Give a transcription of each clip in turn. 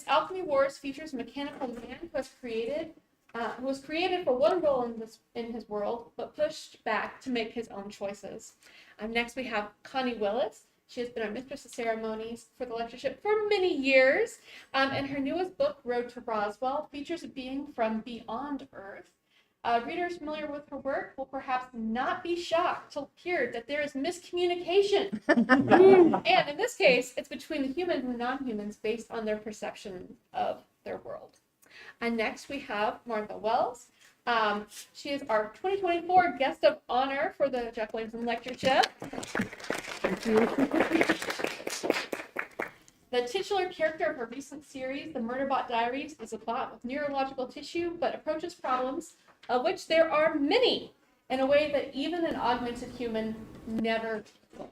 Alchemy Wars features a mechanical man who was created for one role in his world, but pushed back to make his own choices. Next, we have Connie Willis. She has been our mistress of ceremonies for the lectureship for many years, and her newest book, Road to Roswell, features a being from beyond Earth. Readers familiar with her work will perhaps not be shocked to hear that there is miscommunication. And in this case, it's between the humans and non-humans based on their perception of their world. And next we have Martha Wells. She is our 2024 guest of honor for the Jack Williamson Lectureship. Thank you. The titular character of her recent series, The Murderbot Diaries, is a bot with neurological tissue, but approaches problems, of which there are many, in a way that even an augmented human never could.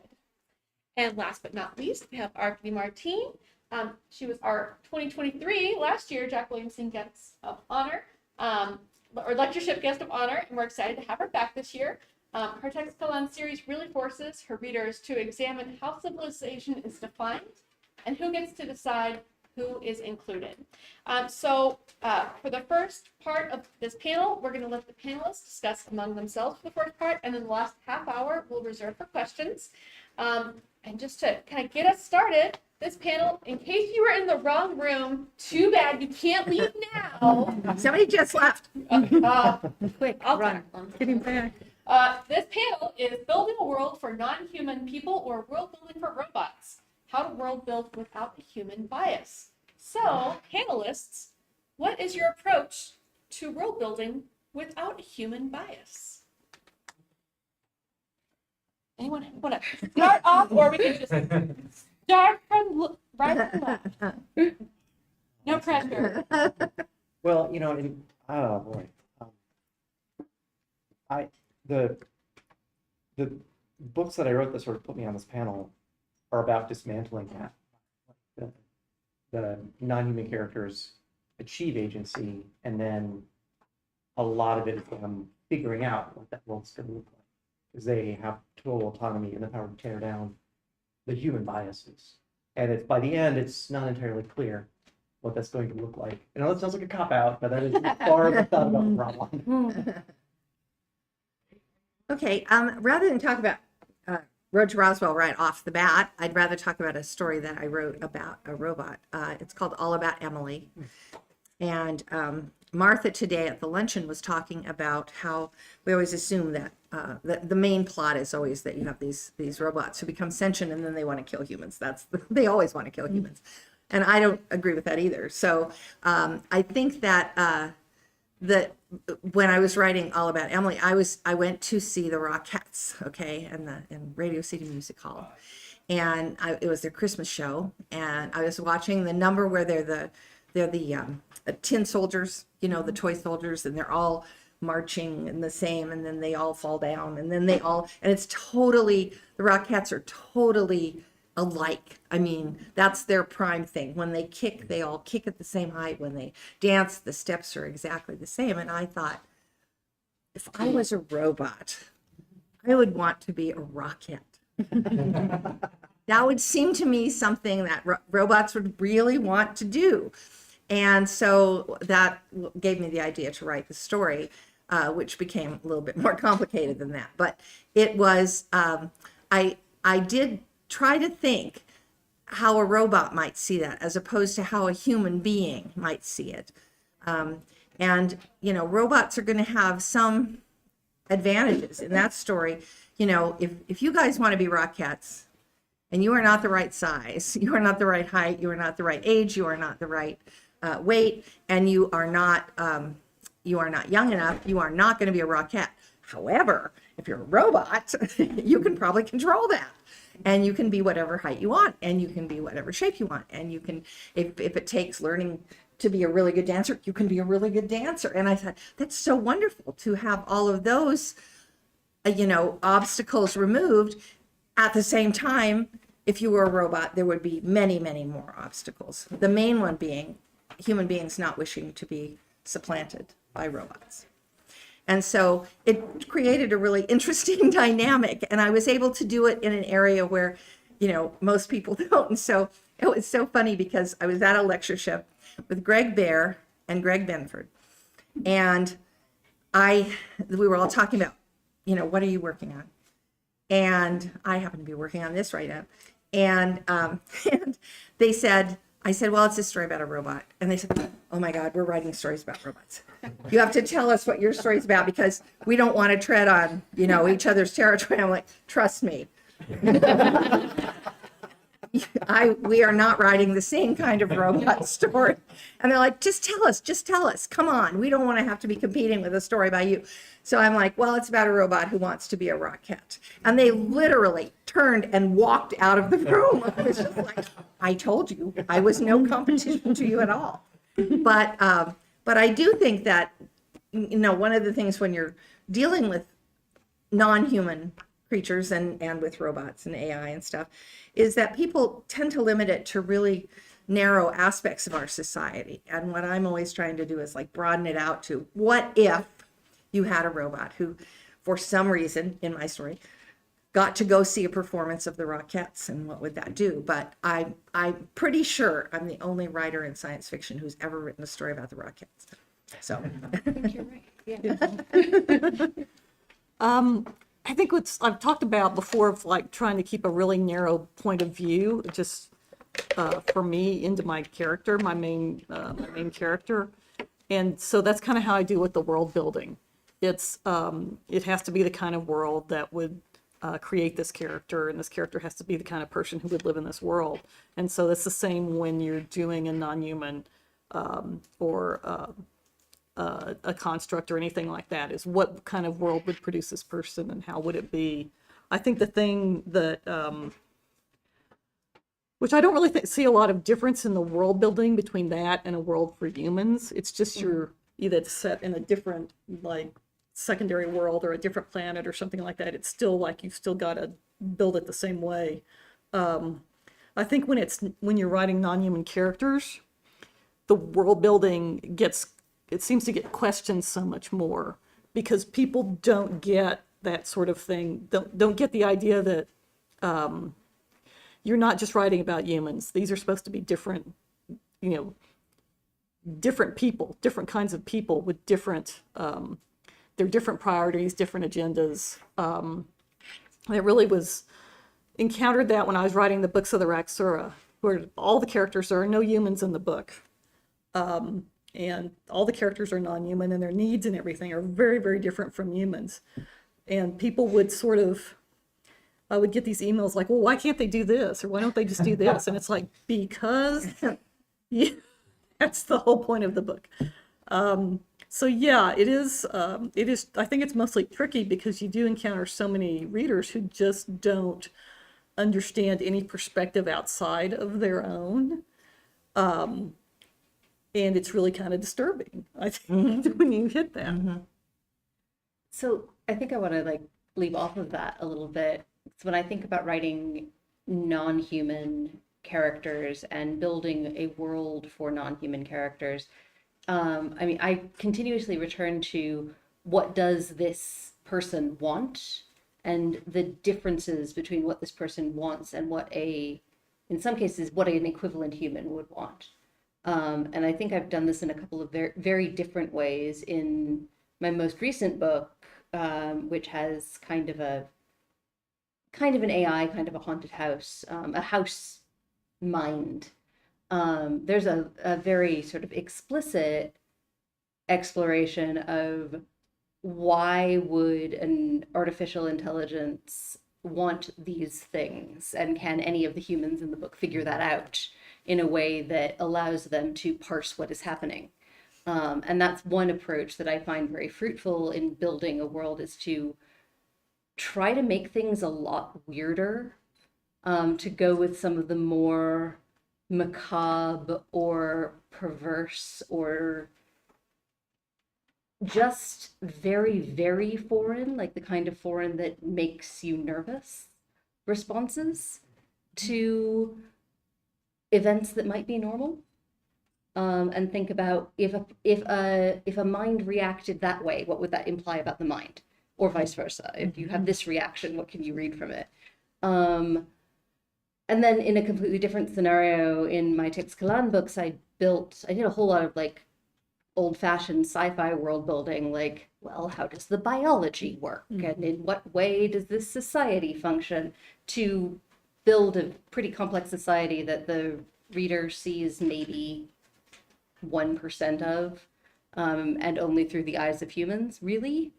And last but not least, we have Arkady Martine. She was our 2023, last year, Jack Williamson guest of honor, or lectureship guest of honor, and we're excited to have her back this year. Her Textile Lens series really forces her readers to examine how civilization is defined and who gets to decide who is included. So for the first part of this panel, we're going to let the panelists discuss among themselves for the first part, and then the last half hour we'll reserve for questions. And just to kind of get us started, this panel, in case you were in the wrong room, too bad, you can't leave now. Somebody just left. Quick, I'll run. Get him back. This panel is Building a World for Non-Human People or World Building for Robots. How to world build without a human bias. So, panelists, what is your approach to world building without a human bias? Anyone want to start off, or we can just start from right to left? No pressure. Well, oh boy, the books that I wrote that sort of put me on this panel are about dismantling that. The non-human characters achieve agency, and then a lot of it is them figuring out what that world's going to look like, because they have total autonomy and the power to tear down the human biases. And it's by the end, it's not entirely clear what that's going to look like. I know it sounds like a cop-out, but that is as far as I thought about the problem. Okay, rather than talk about Road to Roswell right off the bat, I'd rather talk about a story that I wrote about a robot. It's called All About Emily. And Martha today at the luncheon was talking about how we always assume that the main plot is always that you have these robots who become sentient and then they want to kill humans. They always want to kill humans. And I don't agree with that either. So I think that when I was writing All About Emily, I went to see the Rockettes, okay, in Radio City Music Hall, and it was their Christmas show, and I was watching the number where they're the tin soldiers, the toy soldiers, and they're all marching in the same, and then they all fall down, and then and it's totally, the Rockettes are totally alike. I mean, that's their prime thing. When they kick, they all kick at the same height. When they dance, the steps are exactly the same. And I thought, if I was a robot, I would want to be a rocket. That would seem to me something that robots would really want to do. And so that gave me the idea to write the story, which became a little bit more complicated than that. But it was, I did try to think how a robot might see that as opposed to how a human being might see it. And, robots are going to have some advantages in that story. If you guys want to be Rockettes and you are not the right size, you are not the right height, you are not the right age, you are not the right weight, and you are not young enough, you are not going to be a Rockette. However, if you're a robot, you can probably control that. And you can be whatever height you want, and you can be whatever shape you want. And you can, if it takes learning to be a really good dancer, you can be a really good dancer. And I thought, that's so wonderful to have all of those, obstacles removed. At the same time, if you were a robot, there would be many, many more obstacles. The main one being human beings not wishing to be supplanted by robots. And so it created a really interesting dynamic, and I was able to do it in an area where, most people don't. And so it was so funny because I was at a lectureship with Greg Bear and Greg Benford. And we were all talking about, what are you working on? And I happen to be working on this right now. And, and I said, well, it's a story about a robot. And they said, oh my God, we're writing stories about robots. You have to tell us what your story's about because we don't want to tread on, each other's territory. I'm like, trust me. We are not writing the same kind of robot story. And they're like, just tell us, come on. We don't want to have to be competing with a story about you. So I'm like, well, it's about a robot who wants to be a rocket. And they literally turned and walked out of the room. I was just like, I told you, I was no competition to you at all. But I do think that, one of the things when you're dealing with non-human creatures and with robots and AI and stuff, is that people tend to limit it to really narrow aspects of our society. And what I'm always trying to do is like broaden it out to what if you had a robot who, for some reason in my story, got to go see a performance of the Rockettes, and what would that do? But I'm pretty sure I'm the only writer in science fiction who's ever written a story about the Rockettes. So I think you're right. Yeah. I think I've talked about before of like trying to keep a really narrow point of view, just for me into my character, my main character, and so that's kind of how I do with the world building. It has to be the kind of world that would create this character, and this character has to be the kind of person who would live in this world. And so that's the same when you're doing a non-human or a construct or anything like that, is what kind of world would produce this person and how would it be. I think the thing that which I don't really see a lot of difference in the world building between that and a world for humans. It's just you're either set in a different like secondary world or a different planet or something like that. It's still like you've still got to build it the same way. I think when you're writing non-human characters, the world building seems to get questioned so much more because people don't get that sort of thing. Don't get the idea that you're not just writing about humans. These are supposed to be different, different people, different kinds of people with different, their different priorities, different agendas. I really encountered that when I was writing the books of the Raxura, where all the characters, there are no humans in the book. And all the characters are non-human, and their needs and everything are very, very different from humans. And people would I would get these emails like, well, why can't they do this? Or why don't they just do this? And it's like, because that's the whole point of the book. So yeah, it is, I think it's mostly tricky because you do encounter so many readers who just don't understand any perspective outside of their own. And it's really kind of disturbing, I think, when you hit that. Mm-hmm. So I think I want to leave off of that a little bit. So when I think about writing non-human characters and building a world for non-human characters, I continuously return to what does this person want and the differences between what this person wants and in some cases, what an equivalent human would want. And I think I've done this in a couple of very, very different ways in my most recent book, which has kind of an AI, kind of a haunted house, a house mind. There's a very sort of explicit exploration of why would an artificial intelligence want these things, and can any of the humans in the book figure that out in a way that allows them to parse what is happening. And that's one approach that I find very fruitful in building a world, is to try to make things a lot weirder, to go with some of the more macabre or perverse or just very, very foreign, like the kind of foreign that makes you nervous responses to events that might be normal, and think about if a mind reacted that way, what would that imply about the mind, or vice versa? If you have this reaction, what can you read from it? And And then in a completely different scenario, in my Tregillis books, I did a whole lot of like old-fashioned sci-fi world building, like, well, how does the biology work? And in what way does this society function, to build a pretty complex society that the reader sees maybe 1% of, and only through the eyes of humans, really.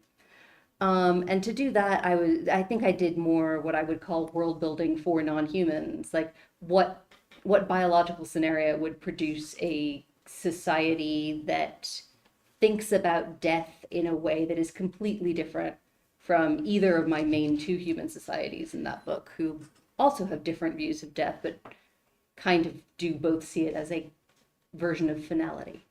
And to do that, I think I did more what I would call world building for non-humans, like what biological scenario would produce a society that thinks about death in a way that is completely different from either of my main two human societies in that book, who also have different views of death, but kind of do both see it as a version of finality.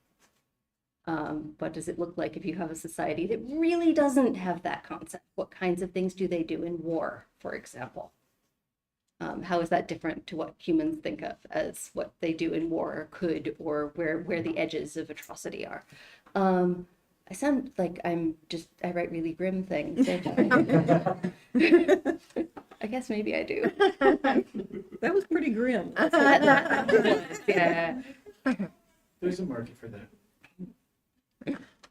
What does it look like if you have a society that really doesn't have that concept? What kinds of things do they do in war, for example? How is that different to what humans think of as what they do in war, or could, or where the edges of atrocity are? I sound like I write really grim things. I guess maybe I do. That was pretty grim. Yeah. There's a market for that.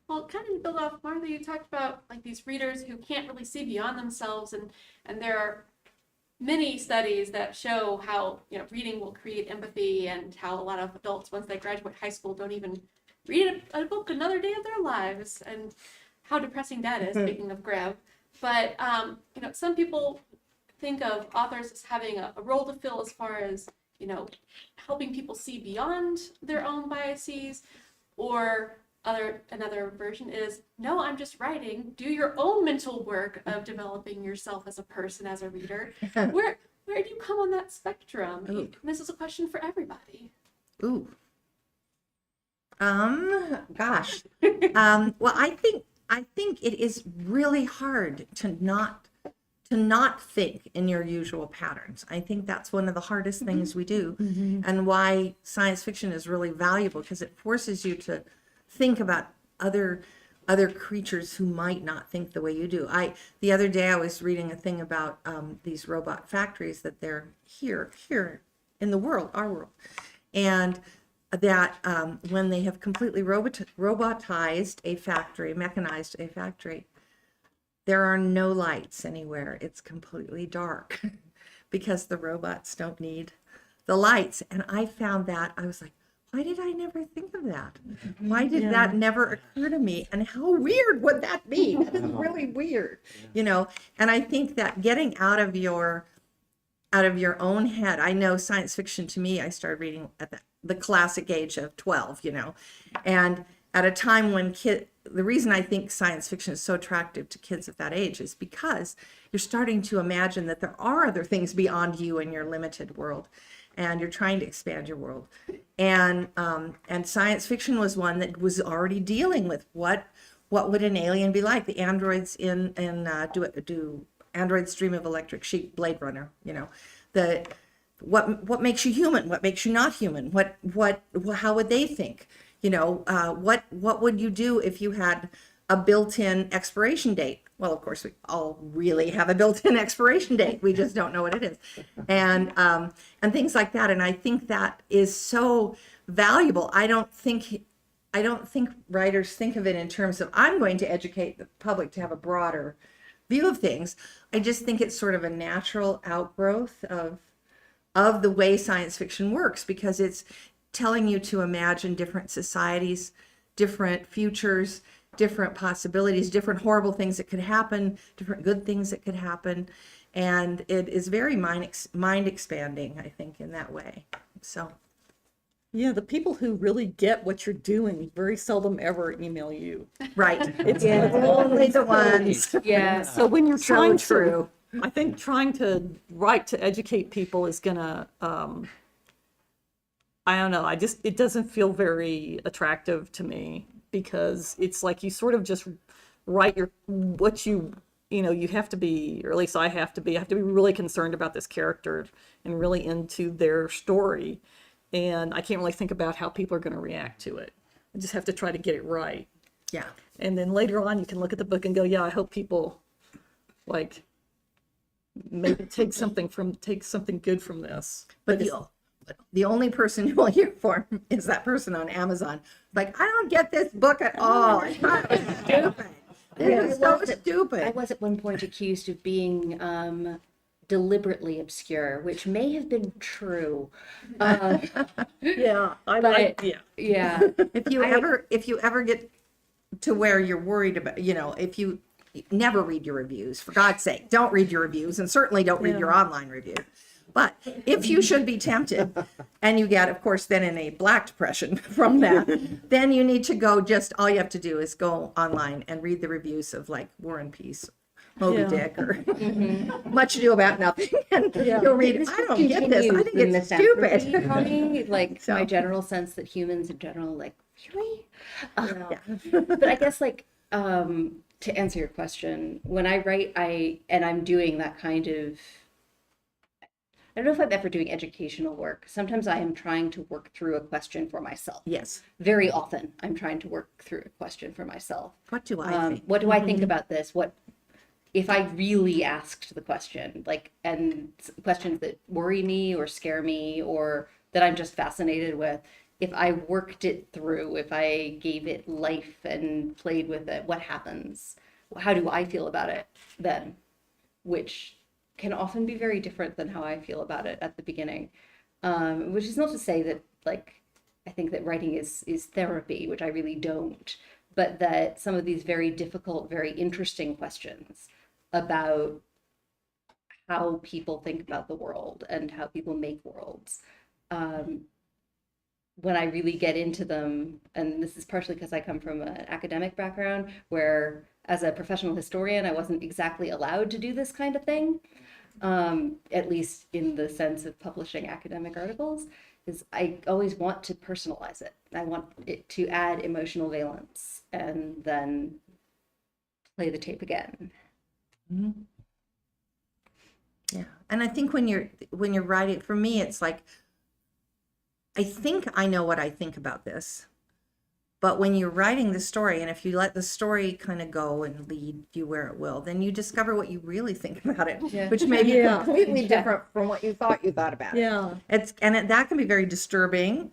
Well, kind of to build off Martha, you talked about like these readers who can't really see beyond themselves, and there are many studies that show how, you know, reading will create empathy, and how a lot of adults, once they graduate high school, don't even read a book another day of their lives, and how depressing that is, speaking of Greb. But you know, some people think of authors as having a role to fill as far as, you know, helping people see beyond their own biases, or another version is, no, I'm just writing. Do your own mental work of developing yourself as a person, as a reader. Where do you come on that spectrum? Ooh. This is a question for everybody. Ooh. Gosh. Well, I think it is really hard to not think in your usual patterns. I think that's one of the hardest things we do, and why science fiction is really valuable, because it forces you to think about other creatures who might not think the way you do. The other day I was reading a thing about these robot factories, that they're here in the world, our world, and that when they have completely robotized a factory, mechanized a factory, there are no lights anywhere. It's completely dark because the robots don't need the lights. And I found that, I was like, why did I never think of that? Why did that never occur to me? And how weird would that be? That is really weird, you know? And I think that getting out of your own head, I know science fiction, to me, I started reading at the classic age of 12, you know, and at a time when the reason I think science fiction is so attractive to kids at that age is because you're starting to imagine that there are other things beyond you and your limited world, and you're trying to expand your world. And science fiction was one that was already dealing with what would an alien be like? The androids in do Androids Dream of Electric Sheep, Blade Runner, you know, what makes you human? What makes you not human? How would they think? You know, what would you do if you had a built-in expiration date? Well, of course, we all really have a built-in expiration date. We just don't know what it is, and things like that. And I think that is so valuable. I don't think writers think of it in terms of, I'm going to educate the public to have a broader view of things. I just think it's sort of a natural outgrowth of the way science fiction works, because it's telling you to imagine different societies, different futures, different possibilities, different horrible things that could happen, different good things that could happen. And it is very mind expanding, I think, in that way. So. Yeah, the people who really get what you're doing very seldom ever email you. Right. It's only the ones. Yeah. So when you're So trying true. I think trying to write to educate people is gonna, I don't know, it doesn't feel very attractive to me, because it's like you sort of just write you have to be, or at least I have to be really concerned about this character and really into their story. And I can't really think about how people are going to react to it. I just have to try to get it right. Yeah. And then later on, you can look at the book and go, yeah, I hope people maybe take something good from this. But the only person who will hear for him is that person on Amazon. Like, I don't get this book at all. I thought it was stupid. This is so stupid. I was at one point accused of being deliberately obscure, which may have been true. Yeah, But yeah, If you ever get to where you're worried about, if you never read your reviews, for God's sake, don't read your reviews, and certainly don't read your online review. But if you should be tempted, and you get, of course, then in a black depression from that, then you need to go, all you have to do is go online and read the reviews of like War and Peace, Moby Dick, or Much Ado About Nothing. And you'll read, I don't get this. I think it's stupid. Connie, like So. my general sense that humans in general, like, really? But I guess to answer your question, when I write, I'm doing that kind of, I don't know if I'm ever doing educational work. Sometimes I am trying to work through a question for myself. Yes. Very often I'm trying to work through a question for myself. What do I think? What do I think about this? What if I really asked the question, and questions that worry me or scare me or that I'm just fascinated with, if I worked it through, if I gave it life and played with it, what happens? How do I feel about it then? Which can often be very different than how I feel about it at the beginning. Which is not to say that I think that writing is therapy, which I really don't, but that some of these very difficult, very interesting questions about how people think about the world and how people make worlds, when I really get into them, and this is partially because I come from an academic background where as a professional historian, I wasn't exactly allowed to do this kind of thing, at least in the sense of publishing academic articles, is I always want to personalize it. I want it to add emotional valence and then play the tape again. Mm-hmm. Yeah. And I think when you're writing, for me, it's like, I think I know what I think about this, but when you're writing the story, and if you let the story kind of go and lead you where it will, then you discover what you really think about it, which may be completely different from what you thought about it. Yeah. That can be very disturbing,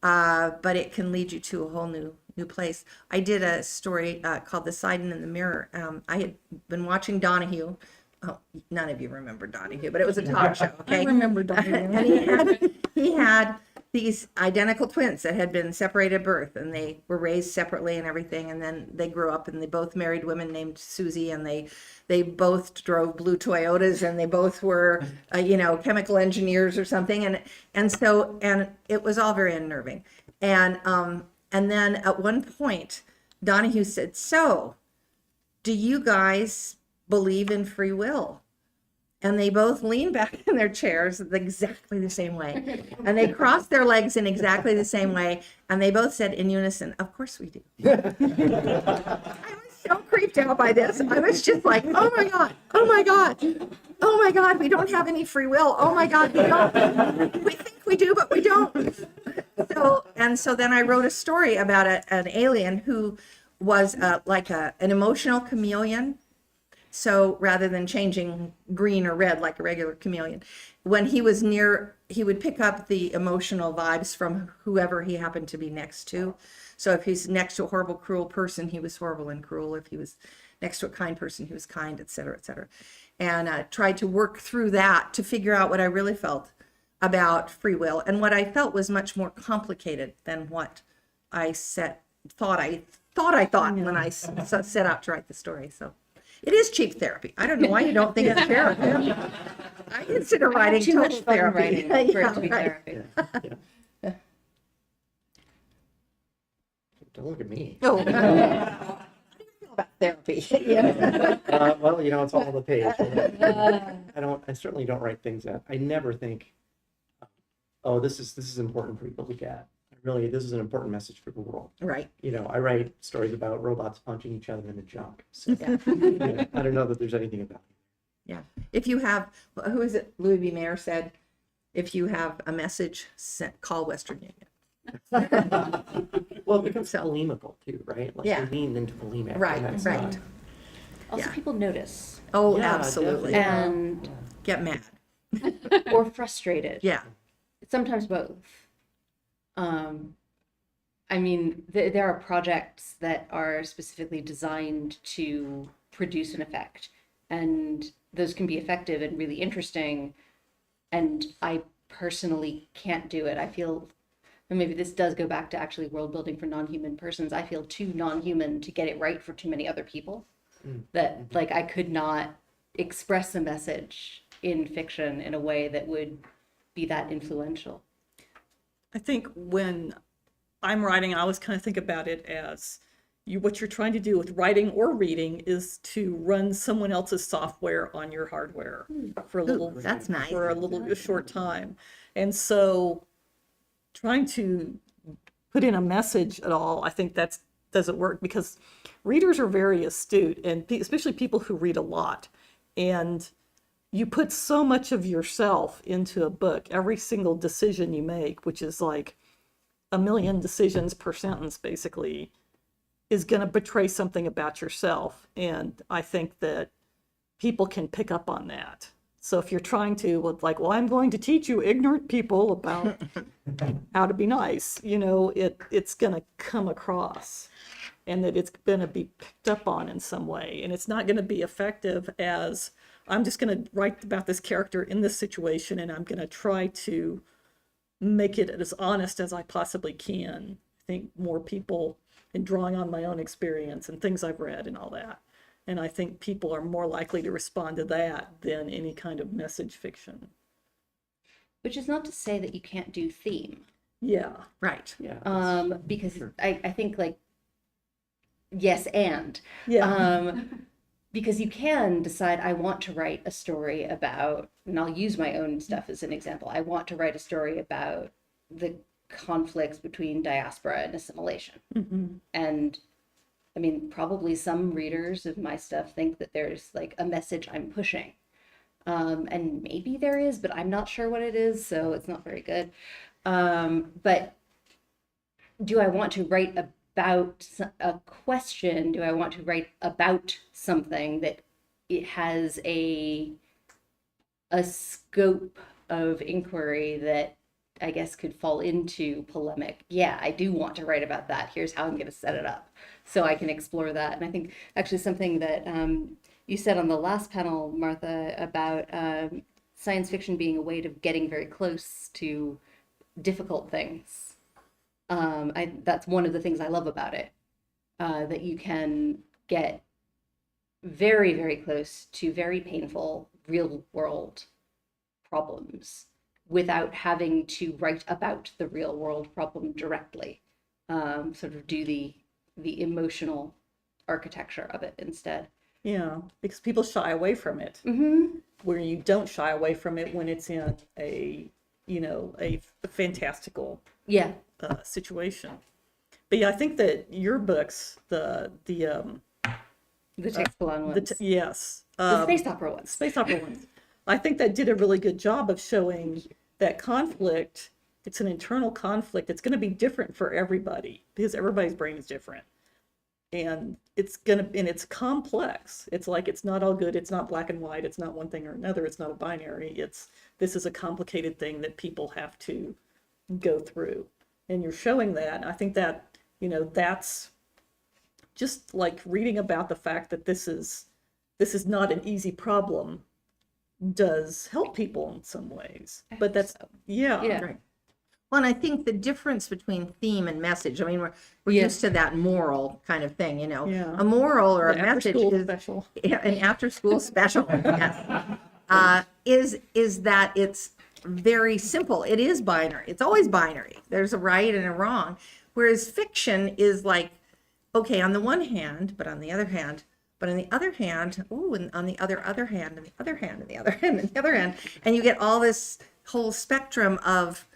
but it can lead you to a whole new place. I did a story called The Sidon in the Mirror. I had been watching Donahue. Oh, none of you remember Donahue, but it was a talk show. Okay, I remember Donahue. And he had these identical twins that had been separated at birth, and they were raised separately and everything. And then they grew up, and they both married women named Susie, and they both drove blue Toyotas, and they both were, chemical engineers or something. And it was all very unnerving. And then at one point, Donahue said, "So, do you guys believe in free will?" And they both leaned back in their chairs exactly the same way. And they crossed their legs in exactly the same way. And they both said in unison, "Of course we do." I was so creeped out by this. I was just like, oh my God, oh my God, oh my God, we don't have any free will. Oh my God, we don't. We think we do, but we don't. So then I wrote a story about an alien who was like an emotional chameleon. So rather than changing green or red like a regular chameleon, when he was near, he would pick up the emotional vibes from whoever he happened to be next to. So if he's next to a horrible, cruel person, he was horrible and cruel. If he was next to a kind person, he was kind, et cetera, et cetera. And tried to work through that to figure out what I really felt about free will, and what I felt was much more complicated than what I thought when I set out to write the story. So. It is cheap therapy. I don't know why you don't think it's therapy. I consider writing Too total much fun therapy. writing for it to be right. therapy. Don't look at me. Oh. How do you feel about therapy? Yeah. Well, it's all on the page. I certainly don't write things that I never think, oh, this is important for people to get. Really, this is an important message for the world. Right. I write stories about robots punching each other in the junk. So, I don't know that there's anything about it. Yeah. If you have, who is it? Louis B. Mayer said, if you have a message, call Western Union. Well, it becomes polemical too, right? Like Yeah. you lean into polemic. Right. and that's Right. not- Also, Yeah. people notice. Oh, Yeah, absolutely. definitely. And get mad. or frustrated. Yeah. Sometimes both. I mean, there are projects that are specifically designed to produce an effect, and those can be effective and really interesting. And I personally can't do it. I feel, and maybe this does go back to actually world building for non-human persons. I feel too non-human to get it right for too many other people. That like I could not express a message in fiction in a way that would be that influential. I think when I'm writing, I always kind of think about it as what you're trying to do with writing or reading is to run someone else's software on your hardware for a little, that's nice. for a short time. And so trying to put in a message at all, I think that doesn't work, because readers are very astute, and especially people who read a lot. And you put so much of yourself into a book. Every single decision you make, which is like a million decisions per sentence, basically, is going to betray something about yourself. And I think that people can pick up on that. So if you're trying to, like, well, I'm going to teach you ignorant people about how to be nice, you know, it's going to come across, and that it's going to be picked up on in some way. And it's not going to be effective as, I'm just going to write about this character in this situation, and I'm going to try to make it as honest as I possibly can. I think more people, in drawing on my own experience and things I've read and all that. And I think people are more likely to respond to that than any kind of message fiction. Which is not to say that you can't do theme. Yeah. Right. Yeah. Because Sure. I think like, yes, and. Yeah. Because you can decide, I want to write a story about, and I'll use my own stuff as an example. I want to write a story about the conflicts between diaspora and assimilation. Mm-hmm. And I mean, probably some readers of my stuff think that there's like a message I'm pushing. And maybe there is, but I'm not sure what it is, so it's not very good. But do I want to write about a question? Do I want to write about something that it has a scope of inquiry that I guess could fall into polemic? Yeah, I do want to write about that. Here's how I'm going to set it up so I can explore that. And I think actually something that you said on the last panel, Martha, about science fiction being a way of getting very close to difficult things. That's one of the things I love about it, that you can get very, very close to very painful real world problems without having to write about the real world problem directly, sort of do the emotional architecture of it instead. Yeah, because people shy away from it, where you don't shy away from it when it's in a fantastical situation. But yeah, I think that your books, the Tregillis ones. Yes. The space opera ones. Space opera ones. I think that did a really good job of showing that conflict. It's an internal conflict. It's going to be different for everybody because everybody's brain is different. And it's complex. It's like, it's not all good. It's not black and white. It's not one thing or another. It's not a binary. This is a complicated thing that people have to go through. And you're showing that. I think that, that's just like reading about the fact that this is not an easy problem does help people in some ways. But that's, yeah. Right. Well, and I think the difference between theme and message, I mean, we're used to that moral kind of thing, Yeah. A moral or The a message after-school is special. an after-school special, yes, is that it's very simple. It is binary. It's always binary. There's a right and a wrong. Whereas fiction is like, okay, on the one hand, but on the other hand, but on the other hand, and on the other hand, and the other hand, and the other hand, and the other hand, and you get all this whole spectrum of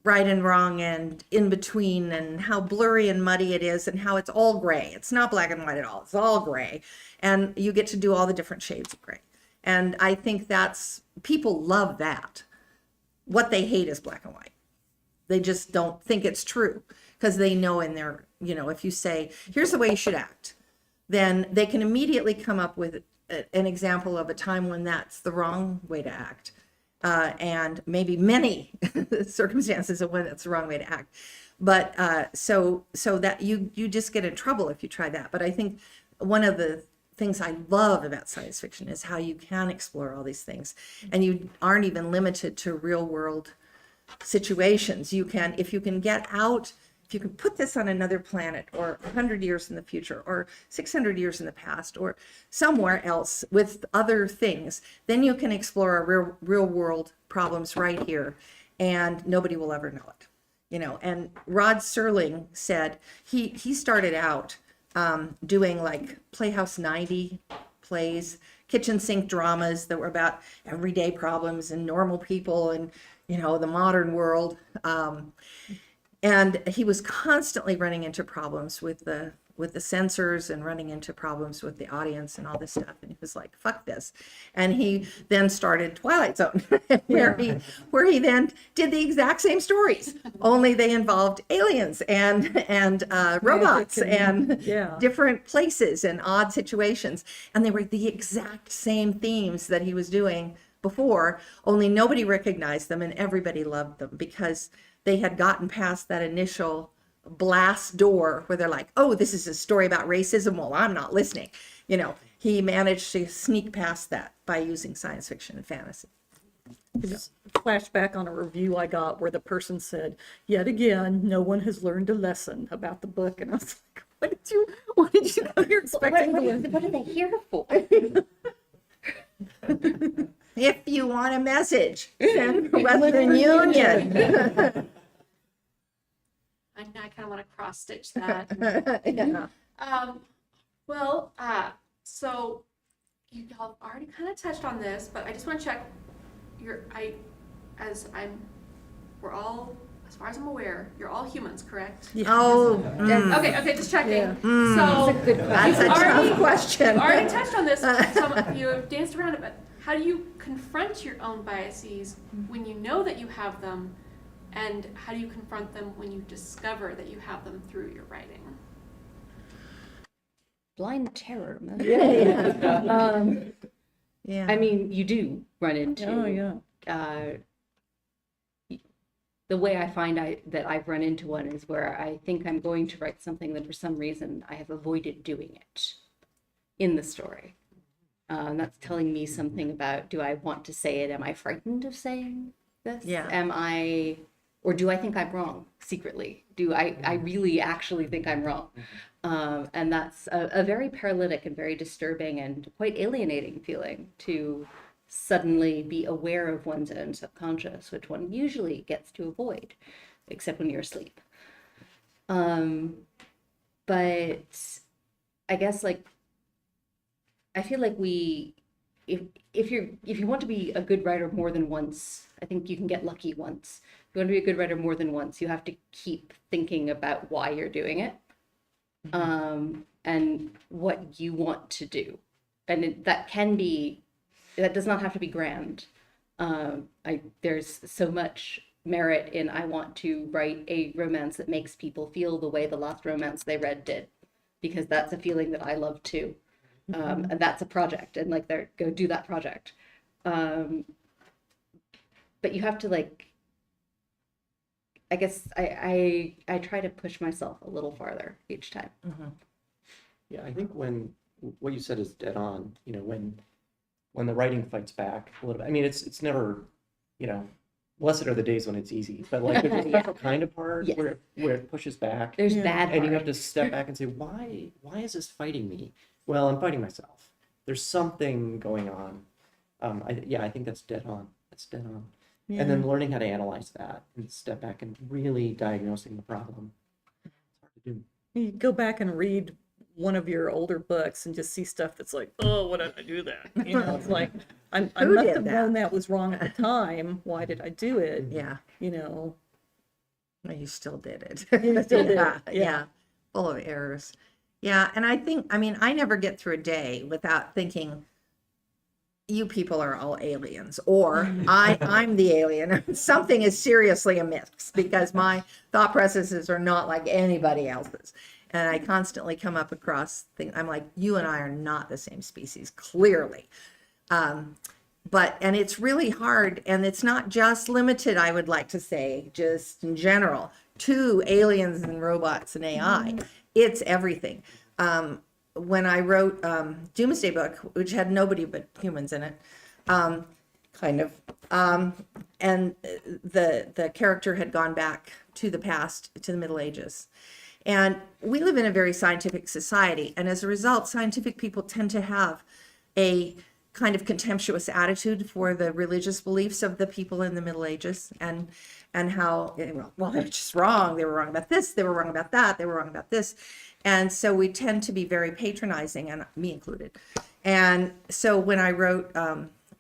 right and wrong and in between, and how blurry and muddy it is, and how it's all gray. It's not black and white at all. It's all gray. And you get to do all the different shades of gray. And I think people love that. What they hate is black and white. They just don't think it's true because they know in their, if you say, here's the way you should act, then they can immediately come up with an example of a time when that's the wrong way to act. And maybe many circumstances of when it's the wrong way to act. But so that you just get in trouble if you try that. But I think one of the things I love about science fiction is how you can explore all these things, and you aren't even limited to real world situations. You can, if you can get out, if you can put this on another planet, or 100 years in the future, or 600 years in the past, or somewhere else with other things, then you can explore real world problems right here, and nobody will ever know it. You know, and Rod Serling said he started out doing like Playhouse 90 plays, kitchen sink dramas that were about everyday problems and normal people and, you know, the modern world. And he was constantly running into problems with the censors and running into problems with the audience and all this stuff. And he was like, fuck this. And he then started Twilight Zone, where he then did the exact same stories, only they involved aliens and robots and different places and odd situations. And they were the exact same themes that he was doing before, only nobody recognized them and everybody loved them because they had gotten past that initial blast door where they're like, oh, this is a story about racism. Well, I'm not listening. You know, he managed to sneak past that by using science fiction and fantasy. Just flashback on a review I got where the person said, yet again, no one has learned a lesson about the book. And I was like, what did you go here expecting to learn? What are they here for? If you want a message, send Western Union. I kind of want to cross stitch that. Yeah. So you all already kind of touched on this, but I just want to check we're all, as far as I'm aware, you're all humans, correct? Oh, Okay, just checking. Yeah. So that's a tough question. you already touched on this. Some of you have danced around it, but how do you confront your own biases when you know that you have them? And how do you confront them when you discover that you have them through your writing? Blind terror. Man. Yeah. I mean, you do run into. The way I find that I've run into one is where I think I'm going to write something that for some reason I have avoided doing it in the story. That's telling me something about, do I want to say it? Am I frightened of saying this? Yeah. Or do I think I'm wrong secretly? Do I really actually think I'm wrong? And that's a very paralytic and very disturbing and quite alienating feeling, to suddenly be aware of one's own subconscious, which one usually gets to avoid, except when you're asleep. But I guess, like, I feel like if you want to be a good writer more than once, I think you can get lucky once. If you want to be a good writer more than once, you have to keep thinking about why you're doing it, and what you want to do. And that does not have to be grand. There's so much merit in, I want to write a romance that makes people feel the way the last romance they read did, because that's a feeling that I love too. And that's a project, and like, go do that project. But you have to, like, I guess I try to push myself a little farther each time. Yeah, I think what you said is dead on. You know, when the writing fights back a little bit. I mean, it's never, you know, blessed are the days when it's easy, but like there's a different kind of hard where it pushes back. There's bad and you hard. have to step back and say, why is this fighting me? Well, I'm fighting myself. There's something going on. I think that's dead on. That's dead on. Yeah. And then learning how to analyze that and step back and really diagnosing the problem. It's hard to do. You go back and read one of your older books and just see stuff that's like, oh, why did I do that? You know, it's like, I Who must did have that? known that was wrong at the time. Why did I do it? Yeah. You know, No, you still did it. You still did it, Yeah. Full of errors. Yeah. And I never get through a day without thinking, you people are all aliens, or I'm the alien. Something is seriously amiss, because my thought processes are not like anybody else's. And I constantly come up across things. I'm like, you and I are not the same species, clearly. And it's really hard, and it's not just limited, I would like to say, just in general, to aliens and robots and AI. It's everything. When I wrote Doomsday Book, which had nobody but humans in it, kind of, and the character had gone back to the past, to the Middle Ages. And we live in a very scientific society, and as a result, scientific people tend to have a kind of contemptuous attitude for the religious beliefs of the people in the Middle Ages, and how, well, they're just wrong. They were wrong about this. They were wrong about that. They were wrong about this. And so we tend to be very patronizing, and me included. And so when I wrote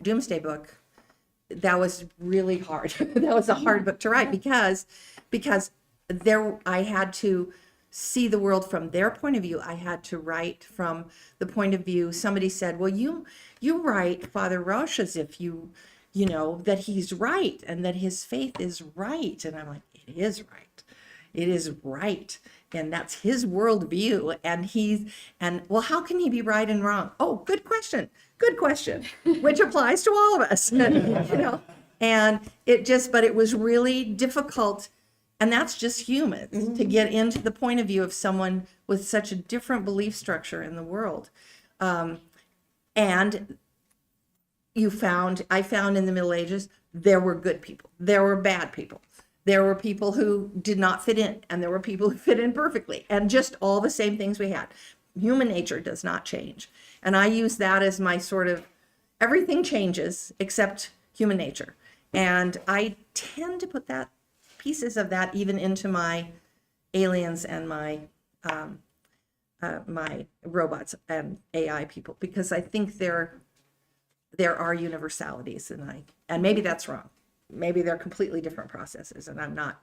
Doomsday Book, that was really hard. That was a hard book to write because there I had to see the world from their point of view. I had to write from the point of view. Somebody said, well, you write Father Roche as if you know, that he's right and that his faith is right. And I'm like, it is right. It is right. And that's his worldview. And well, how can he be right and wrong? Oh, good question. Good question, which applies to all of us, you know, and but it was really difficult. And that's just humans, to get into the point of view of someone with such a different belief structure in the world. And I found in the Middle Ages, there were good people, there were bad people. There were people who did not fit in, and there were people who fit in perfectly, and just all the same things we had. Human nature does not change. And I use that as my sort of, everything changes except human nature. And I tend to put pieces of that even into my aliens and my my robots and AI people, because I think there are universalities, and maybe that's wrong. Maybe they're completely different processes, and I'm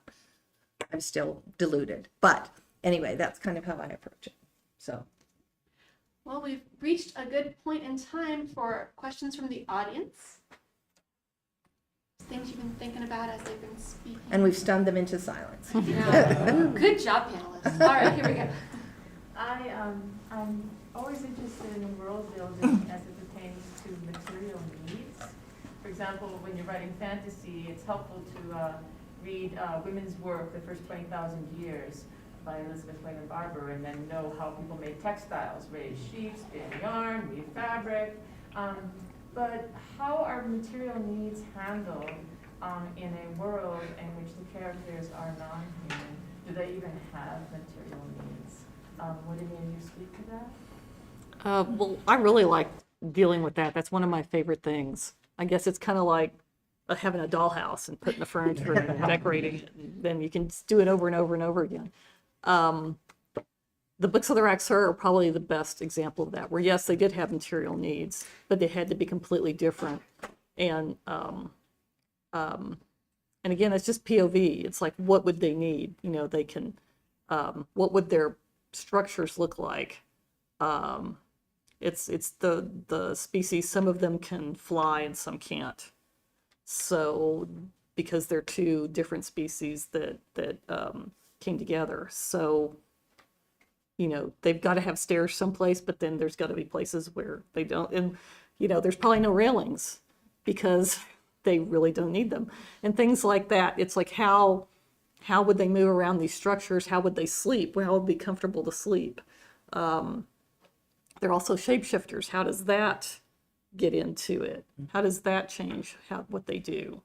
still deluded. But anyway, that's kind of how I approach it. So. Well, we've reached a good point in time for questions from the audience. Things you've been thinking about as they've been speaking. And we've stunned them into silence. Yeah. Good job, panelists. All right, here we go. I'm always interested in world building as it pertains to material needs. For example, when you're writing fantasy, it's helpful to read women's work, the first 20,000 years by Elizabeth Wayland Barber, and then know how people made textiles, raise sheep, spin yarn, weave fabric. But how are material needs handled in a world in which the characters are non-human? Do they even have material needs? Would any of you speak to that? Well, I really like dealing with that. That's one of my favorite things. I guess it's kind of like having a dollhouse and putting the furniture and decorating it, and then you can just do it over and over and over again. The books of the Raxur are probably the best example of that, where yes, they did have material needs, but they had to be completely different. And again, it's just POV. It's like, what would they need? You know, they can, what would their structures look like? It's the species, some of them can fly and some can't. So, because they're two different species that came together. So, you know, they've got to have stairs someplace, but then there's got to be places where they don't. And, you know, there's probably no railings because they really don't need them. And things like that. It's like, how would they move around these structures? How would they sleep? How would it be comfortable to sleep? They're also shapeshifters. How does that get into it? How does that change what they do?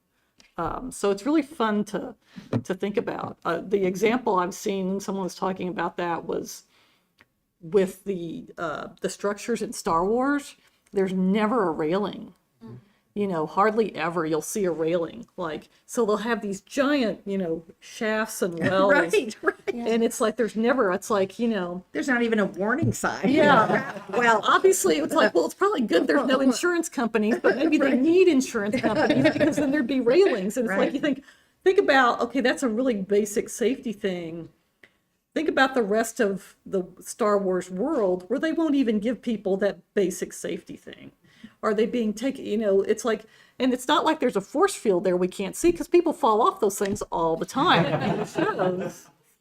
So it's really fun to think about. The example I've seen, someone was talking about that, was with the structures in Star Wars. There's never a railing. You know, hardly ever you'll see a railing. Like, so they'll have these giant, you know, shafts and wells. Right. And it's like, it's like, you know. There's not even a warning sign. Yeah. Well, Obviously, it's like, well, it's probably good there's no insurance companies, but maybe they need insurance companies because then there'd be railings. And it's like, you think about, okay, that's a really basic safety thing. Think about the rest of the Star Wars world where they won't even give people that basic safety thing. Are they being taken, you know, it's like, and it's not like there's a force field there we can't see because people fall off those things all the time.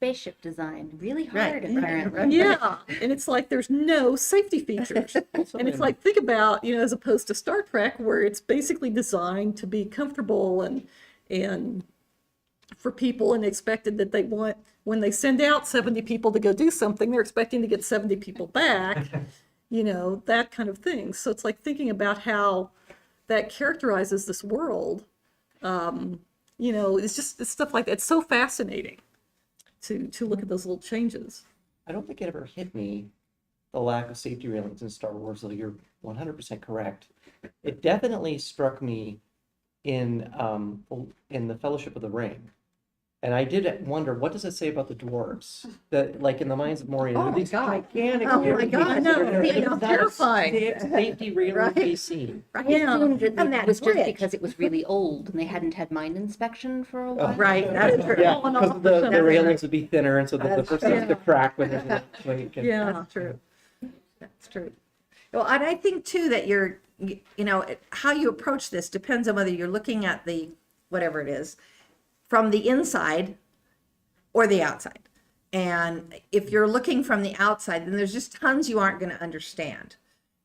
spaceship design. Really Right. hard, apparently. Yeah, and it's like there's no safety features. And it's like, think about, as opposed to Star Trek, where it's basically designed to be comfortable and for people, and expected that they want, when they send out 70 people to go do something, they're expecting to get 70 people back, that kind of thing. So it's like thinking about how that characterizes this world. It's stuff like that. It's so fascinating to look at those little changes. I don't think it ever hit me, the lack of safety railings in Star Wars, though you're 100% correct. It definitely struck me in the Fellowship of the Ring. And I did wonder, what does it say about the dwarves? That, like, in the Mines of Moria, Oh my these God. gigantic Oh my God, no, it's not a terrifying. safety railing Right. to be seen. I assumed that And it that was just bridge. because it was really old and they hadn't had mine inspection for a while. Right, that is true. Yeah, Falling because off the or railings would be thinner, and so the That's first true. starts to crack when there's a quake. And Yeah. That's true. That's true. Well, and I think too that how you approach this depends on whether you're looking at the, whatever it is, from the inside or the outside. And if you're looking from the outside, then there's just tons you aren't going to understand.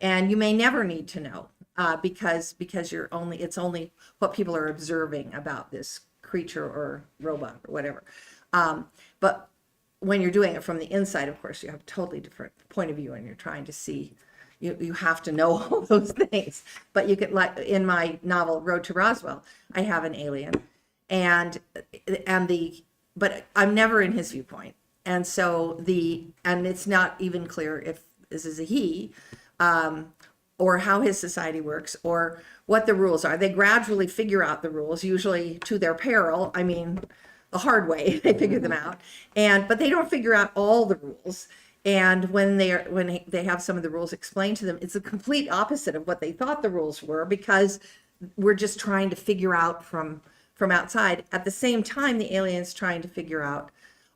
And you may never need to know because it's only what people are observing about this creature or robot or whatever. But when you're doing it from the inside, of course, you have a totally different point of view, and you're trying to see, you have to know all those things. But you could, like in my novel Road to Roswell, I have an alien, but I'm never in his viewpoint, and so and it's not even clear if this is a he, or how his society works, or what the rules are. They gradually figure out the rules, usually to their peril. I mean, the hard way they figure them out, but they don't figure out all the rules. And when they have some of the rules explained to them, it's the complete opposite of what they thought the rules were, because we're just trying to figure out from outside. At the same time, the alien's trying to figure out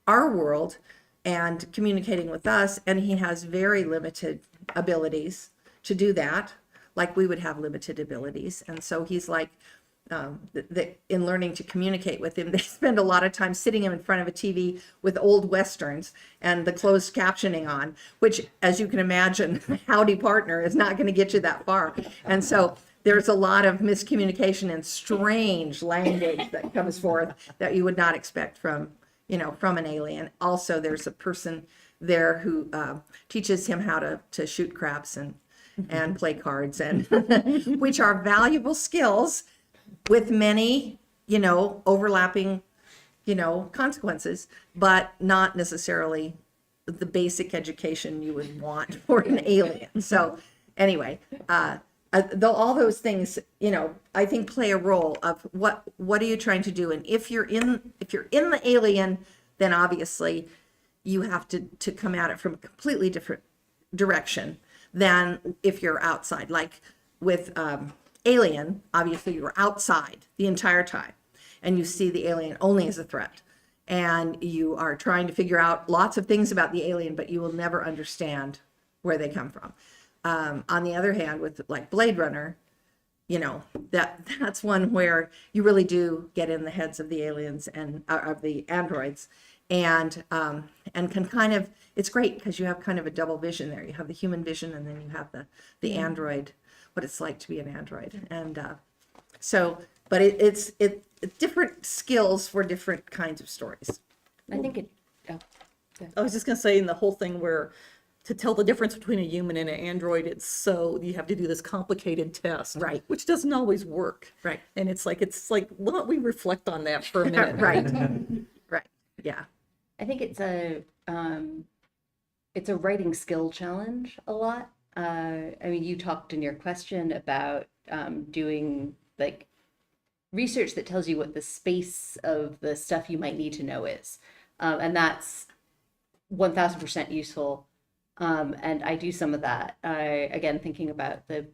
our world and communicating with us, and he has very limited abilities to do that, like we would have limited abilities. And so he's like, in learning to communicate with him, they spend a lot of time sitting him in front of a TV with old westerns and the closed captioning on, which, as you can imagine, howdy partner is not going to get you that far. And so there's a lot of miscommunication and strange language that comes forth that you would not expect from an alien. Also, there's a person there who teaches him how to shoot craps and play cards, and which are valuable skills with many, overlapping, consequences, but not necessarily the basic education you would want for an alien. So anyway, all those things, I think play a role of what are you trying to do? And if you're in the alien, then obviously you have to come at it from a completely different direction than if you're outside. Like with Alien, obviously you're outside the entire time, and you see the alien only as a threat, and you are trying to figure out lots of things about the alien, but you will never understand where they come from. On the other hand, with like Blade Runner, that's one where you really do get in the heads of the aliens and of the androids, and can kind of, it's great because you have kind of a double vision there. You have the human vision, and then you have the android, what it's like to be an android. And but it's different skills for different kinds of stories. I think I was just going to say, in the whole thing where to tell the difference between a human and an android, it's so you have to do this complicated test, Right. which doesn't always work. Right. And it's like, why don't we reflect on that for a minute? Right. Right. Yeah. I think it's a writing skill challenge a lot. I mean, you talked in your question about doing like research that tells you what the space of the stuff you might need to know is, and that's 1000% useful. And I do some of that. Again, thinking about the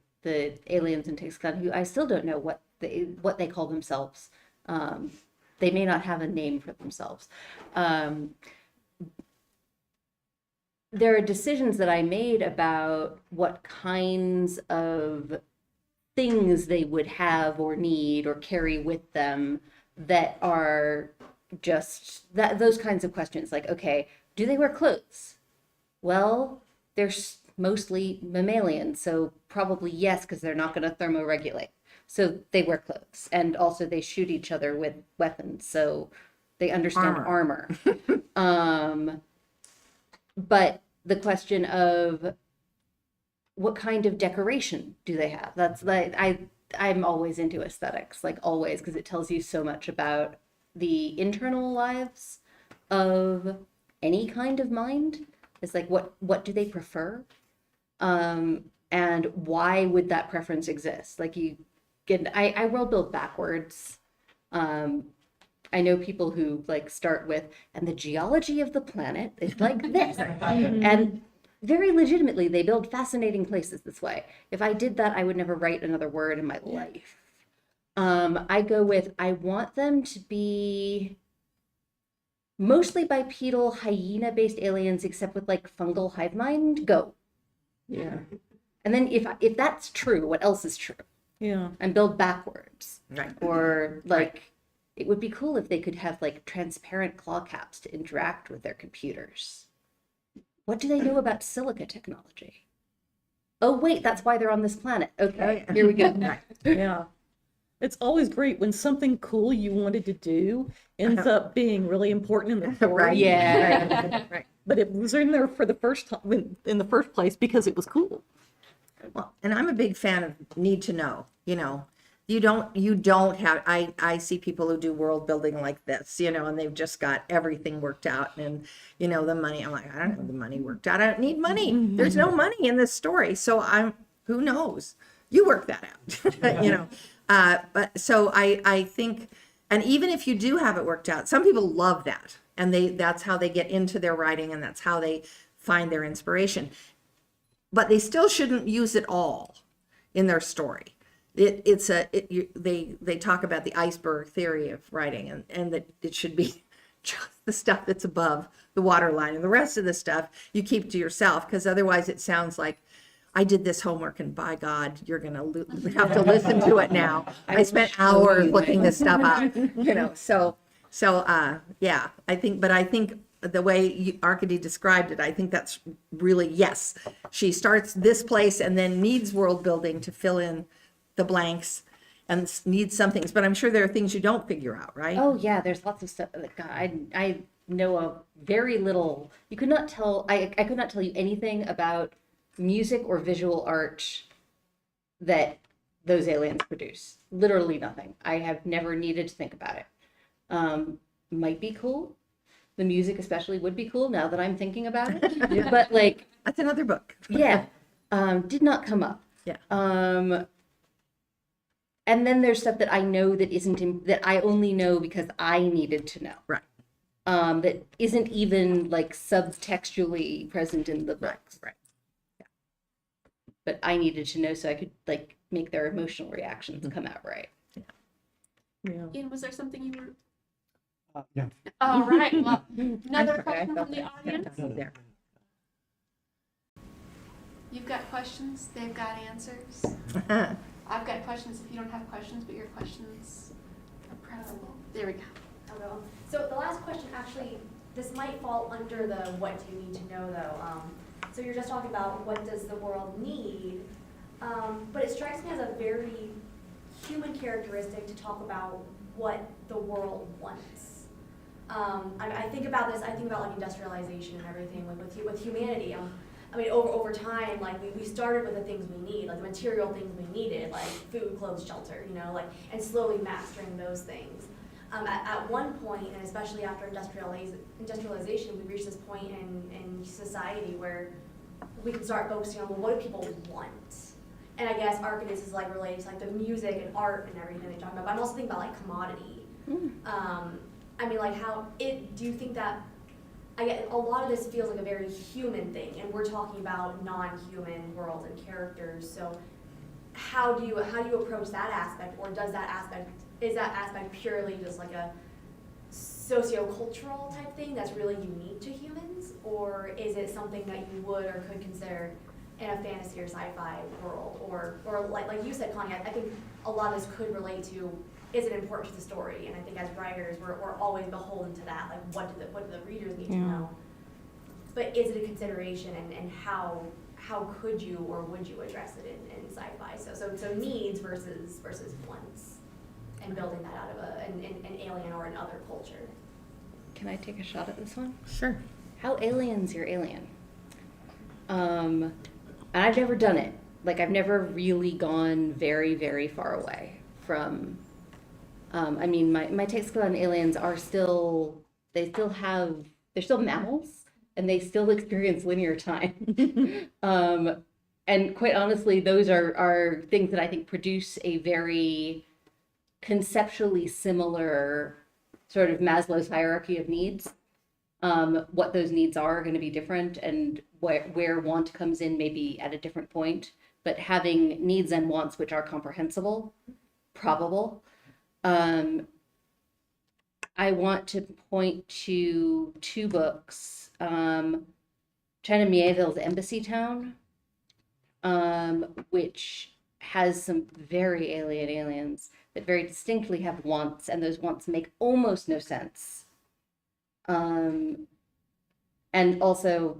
aliens in Tregillis, who I still don't know what they call themselves. They may not have a name for themselves. There are decisions that I made about what kinds of things they would have or need or carry with them that are just those kinds of questions, like, okay, do they wear clothes? Well, they're mostly mammalian, so probably yes, because they're not going to thermoregulate. So they wear clothes, and also they shoot each other with weapons, so they understand armor. But the question of what kind of decoration do they have? That's like I'm always into aesthetics, like always, because it tells you so much about the internal lives of any kind of mind. It's like what do they prefer? And why would that preference exist? Like I world build backwards. I know people who like start with, and the geology of the planet is like this. And very legitimately, they build fascinating places this way. If I did that, I would never write another word in my life. I go with, I want them to be mostly bipedal, hyena-based aliens, except with like fungal hive mind. Go. Yeah. And then if that's true, what else is true? Yeah. And build backwards. Right. Or like, it would be cool if they could have like transparent claw caps to interact with their computers. What do they know about silica technology? Oh, wait, that's why they're on this planet. Okay, here we go. Yeah. It's always great when something cool you wanted to do ends up being really important in the story. Right. Yeah. Right. But it was in there for the first time, in the first place, because it was cool. Well, and I'm a big fan of need to know, you don't have, I see people who do world building like this, and they've just got everything worked out and, the money, I'm like, I don't have the money worked out. I don't need money. There's no money in this story. So who knows? You work that out, but so I think, and even if you do have it worked out, some people love that. And that's how they get into their writing and that's how they find their inspiration. But they still shouldn't use it all in their story. They talk about the iceberg theory of writing and that it should be just the stuff that's above the waterline, and the rest of the stuff you keep to yourself, because otherwise it sounds like I did this homework and by God, you're going to have to listen to it now. I spent hours looking this stuff up, so yeah, I think the way Arkady described it, I think that's really, yes, she starts this place and then needs world building to fill in the blanks and needs some things, but I'm sure there are things you don't figure out, right? Oh yeah, there's lots of stuff. Like, God, I know a very little. You could not tell. I could not tell you anything about music or visual art that those aliens produce. Literally nothing. I have never needed to think about it. Might be cool. The music especially would be cool now that I'm thinking about it. But like, That's another book. yeah, did not come up. Yeah. And then there's stuff that I know that that I only know because I needed to know. Right. That isn't even like subtextually present in the books. Right. Yeah. But I needed to know so I could like make their emotional reactions come out right. Yeah. Ian, was there something you were? Yeah. All right. Well, another I'm sorry, I question felt from the that. audience. There. You've got questions. They've got answers. I've got questions if you don't have questions, but your questions are preferable. There we go. I'll go. So the last question, actually, this might fall under the what do you need to know though. So you're just talking about what does the world need, but it strikes me as a very human characteristic to talk about what the world wants. I think about this, I think about like industrialization and everything, like with humanity. I mean, over time, like we started with the things we need, like the material things we needed, like food, clothes, shelter, and slowly mastering those things. At one point, and especially after industrialization, we reached this point in society where we can start focusing on, well, what do people want? And I guess Arcadis is like related to like the music and art and everything they talk about, but I'm also thinking about like commodity. I mean, like do you think that, I get a lot of this feels like a very human thing, and we're talking about non-human worlds and characters. So, how do you approach that aspect, or is that aspect purely just like a socio-cultural type thing that's really unique to humans, or is it something that you would or could consider in a fantasy or sci-fi world, or like you said, Connie, I think a lot of this could relate to is it important to the story? And I think as writers, we're always beholden to that. Like, what do the readers need to know? But is it a consideration, and how could you or would you address it in sci-fi? So needs versus wants, and building that out of an alien or another culture. Can I take a shot at this one? Sure. How alien's your alien? And I've never done it. Like, I've never really gone very, very far away from, I mean, my takes on aliens are still, they're still mammals, and they still experience linear time. And quite honestly, those are things that I think produce a very conceptually similar sort of Maslow's hierarchy of needs. What those needs are going to be different, and where want comes in maybe at a different point, but having needs and wants which are comprehensible, probable. I want to point to two books, China Miéville's Embassy Town, which has some very alien aliens that very distinctly have wants, and those wants make almost no sense. And also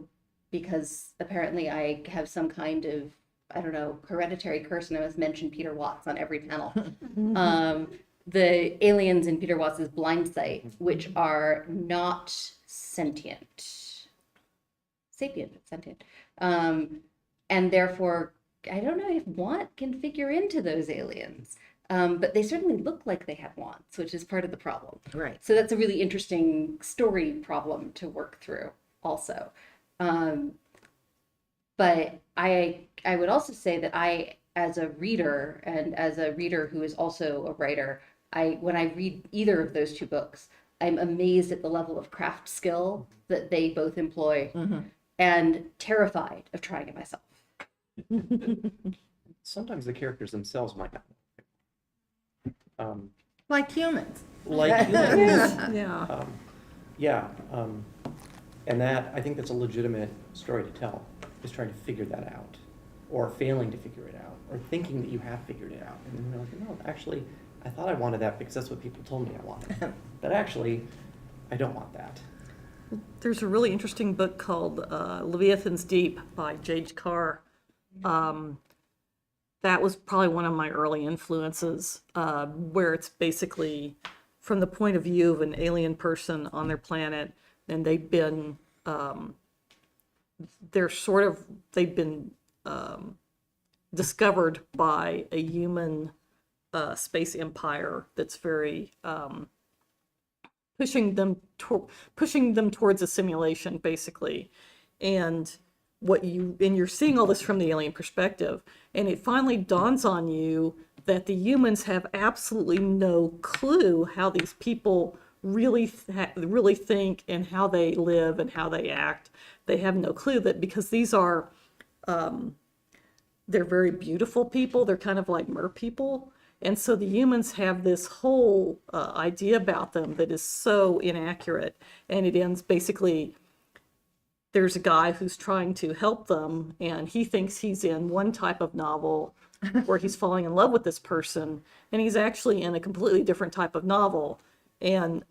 because apparently I have some kind of, I don't know, hereditary curse, and I must mention Peter Watts on every panel. The aliens in Peter Watts's Blind Sight, which are not sentient, sapient, but sentient. And therefore, I don't know if want can figure into those aliens. But they certainly look like they have wants, which is part of the problem. Right. So that's a really interesting story problem to work through also. But I would also say that I, as a reader, and as a reader who is also a writer, when I read either of those two books, I'm amazed at the level of craft skill that they both employ, and terrified of trying it myself. Sometimes the characters themselves might not. Like humans. Like humans. Yeah. And that, I think that's a legitimate story to tell, is trying to figure that out, or failing to figure it out, or thinking that you have figured it out. And then you're like, no, actually, I thought I wanted that because that's what people told me I wanted. But actually, I don't want that. There's a really interesting book called Leviathan's Deep by J.H. Carr. That was probably one of my early influences, where it's basically from the point of view of an alien person on their planet, and they've been discovered by a human space empire that's very pushing them towards a simulation, basically. And you're seeing all this from the alien perspective, and it finally dawns on you that the humans have absolutely no clue how these people really think, and how they live and how they act. They have no clue that, because these are they're very beautiful people. They're kind of like mer people. And so the humans have this whole idea about them that is so inaccurate. And it ends basically, there's a guy who's trying to help them, and he thinks he's in one type of novel where he's falling in love with this person, and he's actually in a completely different type of novel. And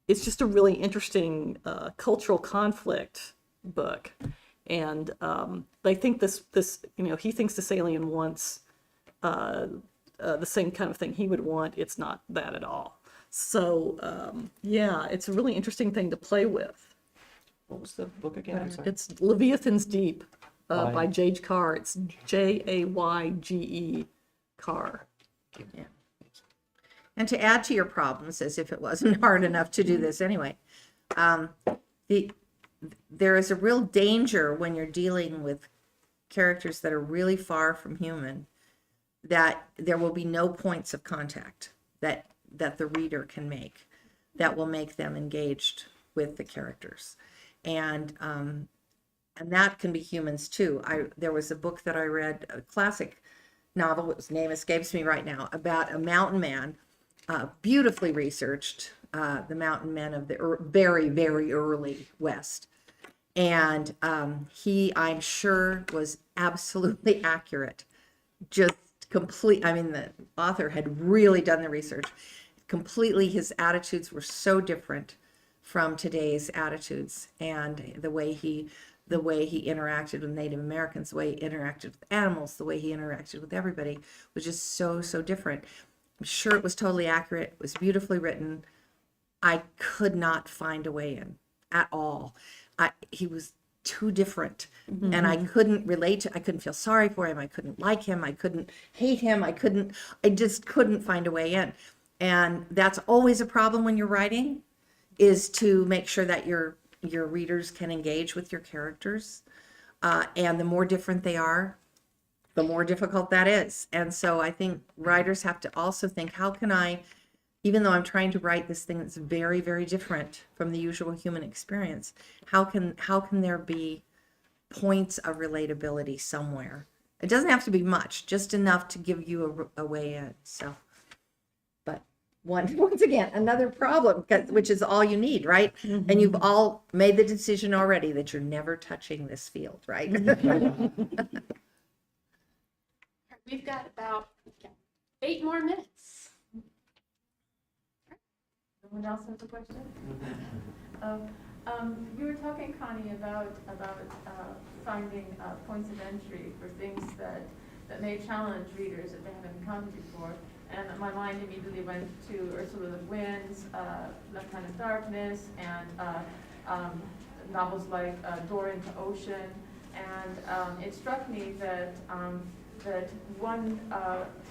it's just a really interesting cultural conflict book. And they think this he thinks this alien wants the same kind of thing he would want. It's not that at all. So yeah, it's a really interesting thing to play with. What was the book again? I'm sorry. It's Leviathan's Deep by J.H. Carr. It's Jayge Carr. Yeah. And to add to your problems, as if it wasn't hard enough to do this anyway, there is a real danger when you're dealing with characters that are really far from human, that there will be no points of contact that the reader can make that will make them engaged with the characters. And that can be humans too. There was a book that I read, a classic novel, whose name escapes me right now, about a mountain man, beautifully researched, the mountain men of the very, very early West. And he, I'm sure, was absolutely accurate, just I mean, the author had really done the research. Completely, his attitudes were so different from today's attitudes, and the way he interacted with Native Americans, the way he interacted with animals, the way he interacted with everybody was just so different. I'm sure it was totally accurate. It was beautifully written. I could not find a way in at all. He was too different, and I couldn't relate to. I couldn't feel sorry for him. I couldn't like him. I couldn't hate him. I just couldn't find a way in. And that's always a problem when you're writing, is to make sure that your readers can engage with your characters. And the more different they are, the more difficult that is. And so I think writers have to also think, how can I, even though I'm trying to write this thing that's very, very different from the usual human experience, how can there be points of relatability somewhere? It doesn't have to be much, just enough to give you a way in. So, but once again, another problem, which is all you need, right? And you've all made the decision already that you're never touching this field, right? We've got about 8 more minutes. Someone else has a question? You were talking, Connie, about finding points of entry for things that may challenge readers that they haven't encountered before. And my mind immediately went to Ursula Le Guin's Left Hand of Darkness, and novels like Door into Ocean. And it struck me that one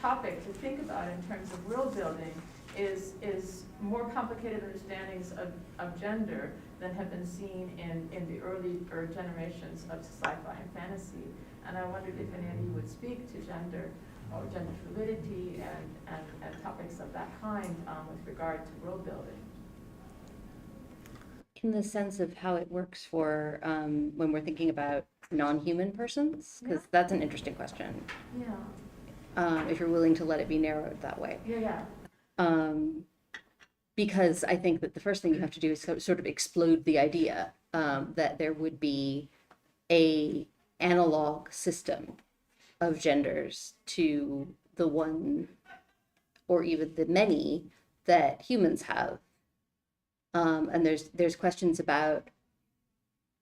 topic to think about in terms of world building is more complicated understandings of gender than have been seen in the earlier generations of sci-fi and fantasy. And I wondered if any of you would speak to gender or gender fluidity and topics of that kind with regard to world building. In the sense of how it works for when we're thinking about non-human persons, because that's an interesting question. Yeah. If you're willing to let it be narrowed that way. Yeah. Because I think that the first thing you have to do is sort of explode the idea that there would be a analog system of genders to the one or even the many that humans have. And there's questions about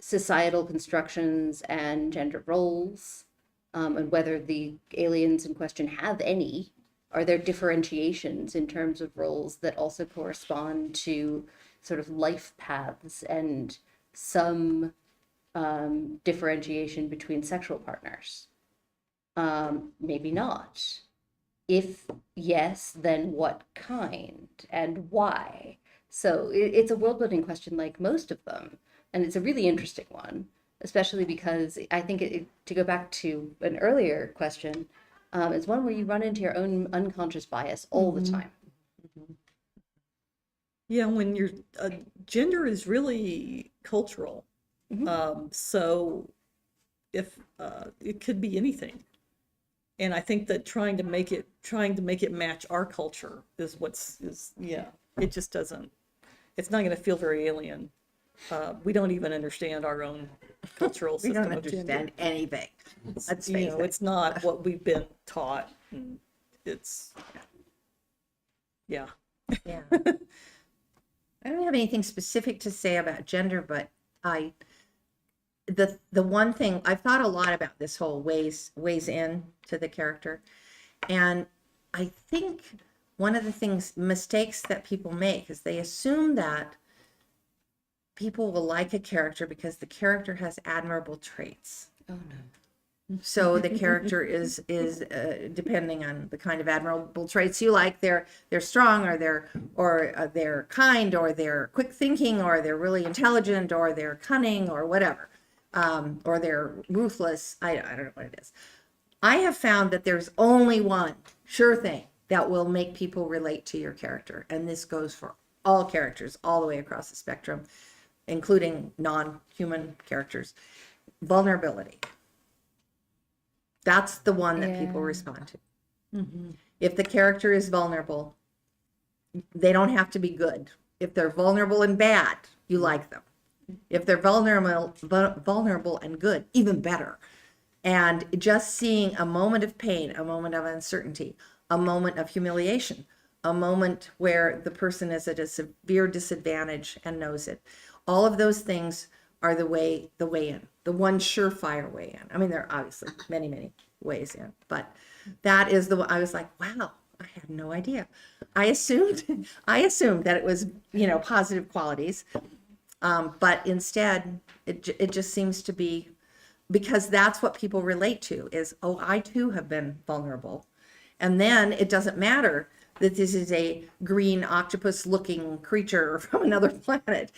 societal constructions and gender roles, and whether the aliens in question have any. Are there differentiations in terms of roles that also correspond to sort of life paths and some differentiation between sexual partners? Maybe not. If yes, then what kind and why? So it's a world building question like most of them. And it's a really interesting one, especially because I think to go back to an earlier question, it's one where you run into your own unconscious bias all the time. Yeah, when you're gender is really cultural. So if it could be anything. And I think that trying to make it match our culture is it just doesn't, it's not going to feel very alien. We don't even understand our own cultural We system don't of gender. understand anything. Let's face it. It's not what we've been taught. It's, yeah. Yeah. I don't have anything specific to say about gender, but the one thing I've thought a lot about this whole weighs in to the character, and I think one of the mistakes that people make is they assume that people will like a character because the character has admirable traits. Oh no. So the character is depending on the kind of admirable traits you like, they're strong, or they're kind, or they're quick thinking, or they're really intelligent, or they're cunning, or whatever, or they're ruthless. I don't know what it is. I have found that there's only one sure thing that will make people relate to your character, and this goes for all characters all the way across the spectrum, including non-human characters. Vulnerability. That's the one that people respond to. If the character is vulnerable, they don't have to be good. If they're vulnerable and bad, you like them. If they're vulnerable and good, even better. And just seeing a moment of pain, a moment of uncertainty, a moment of humiliation, a moment where the person is at a severe disadvantage and knows it. All of those things are the way in, the one surefire way in. I mean, there are obviously many, many ways in, but that is the one. I was like, wow, I had no idea. I assumed that it was, positive qualities. But instead, it just seems to be, because that's what people relate to is, oh, I too have been vulnerable. And then it doesn't matter that this is a green octopus looking creature from another planet.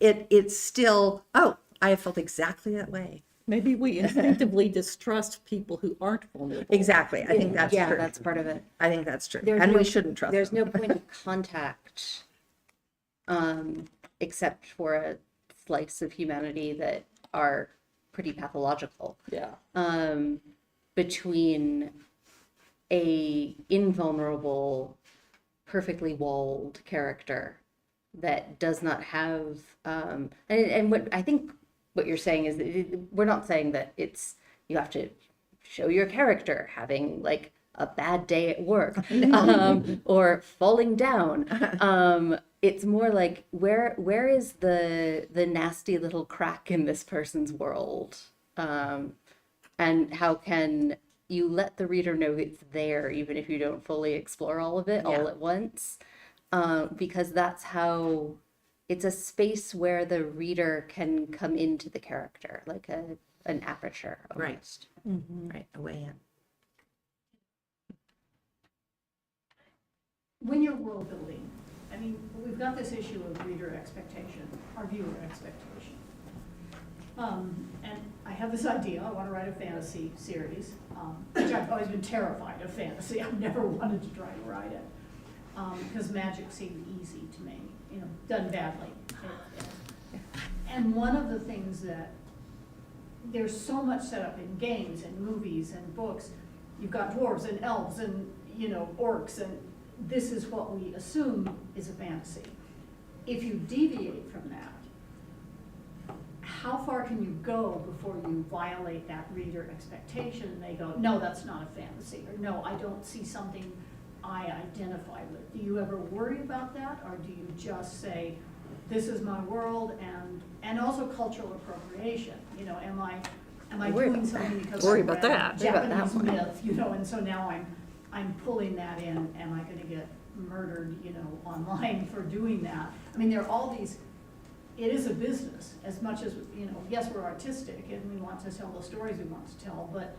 It's still, oh, I have felt exactly that way. Maybe we instinctively distrust people who aren't vulnerable. Exactly. I think that's Yeah, true. that's part of it. I think that's true. There's And no- we shouldn't trust There's them. no point of contact, except for a slice of humanity that are pretty pathological, Yeah. between a invulnerable, perfectly walled character that does not have, and what I think what you're saying is that we're not saying that you have to show your character having like a bad day at work, or falling down. It's more like where is the nasty little crack in this person's world, and how can you let the reader know it's there even if you don't fully explore all of it all at once, because that's how it's a space where the reader can come into the character, like an aperture almost. Right, a way in. When you're world building, I mean, we've got this issue of reader expectation, or viewer expectation. And I have this idea, I want to write a fantasy series, which I've always been terrified of fantasy. I've never wanted to try to write it, because magic seemed easy to me, done badly. And one of the things that, there's so much set up in games and movies and books. You've got dwarves and elves and, orcs, and this is what we assume is a fantasy. If you deviate from that, how far can you go before you violate that reader expectation and they go, no, that's not a fantasy, or no, I don't see something I identify with? Do you ever worry about that, or do you just say, this is my world? And also cultural appropriation, am I Worry doing about something because Worry I about read that. Worry about that Japanese one. myth, and so now I'm pulling that in. Am I going to get murdered, online for doing that? I mean, there are all these. It is a business as much as, yes, we're artistic and we want to tell the stories we want to tell, but